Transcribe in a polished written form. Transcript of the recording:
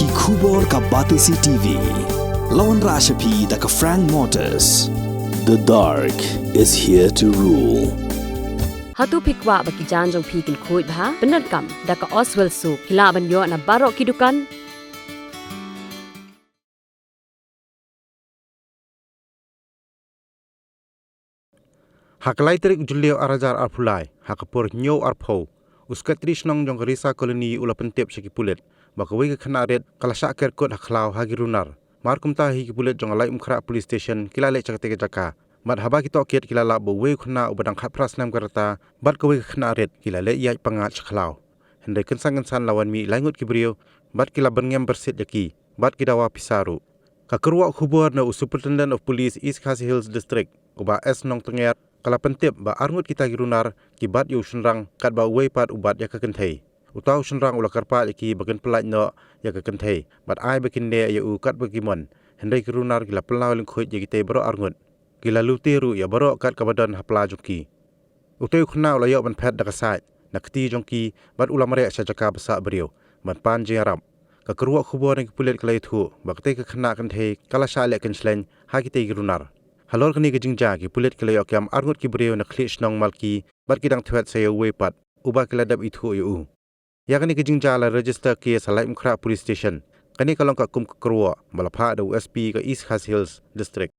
ki khubor ka batisi TV. Lawan Rashapi da ka Frank Motors. The dark is here to rule. Hatu pikwa bagi janjong pikin kuit bah benar kam da ka Oswell su hila banyo na barok kidukan. Hakalai terik julio arajar arpulai, hakapur nyo arpo, uska trishnong jong Risa koloni ula pentip syaki pulit, bakawai ke Khynnah red kalasyak kerkot Khlaw hagi runar, markum tahi ki pulit jong alai umkhra police station kilale cakateke jaka, mat haba ki tokiet kilala Uwei Khynnah ubadang khat prasnam karata, bat kawai ke Khynnah red kilale iai pangat Khlaw. Hendai kensan lawan mi langut ki brio, bat kila berngem bersit yaki, bat kidawa pisaru. Kakerwa khubur na Superintendent of Police East Khasi Hills District, uba S nong tenget, kala pentip ba arngut kita girunar ki bat yu shenrang kat ba Uwei pat ubat ya kakenthei utau shenrang ula karpa ki bagen pelaj no ya kakenthei bat ai bakin ne ya u kat bagimon hendai girunar gila pelau ling khoi ya kite baro arngut gila lutiru ya baro kat kabadan hapla jongki utau Khynnah ula yo ban phet dakasai nakti jongki bat ula mare sajaka basa beriu ban pan jeram ka kerwa khubor ni pulet klai thu bakte ka Khynnah kanthei kala sale Kynshleiñ ha kite girunar halor kini kejingja ki pulit kelayo kiam arngut ki beriu na Kynshleiñ malki bat kidang thwet saya Uwei pat uba keladap itu yu ya kini kejingja la register ki salai umkhra police station kani kalong ka kum kerwa malapha da USP ka East Khasi Hills District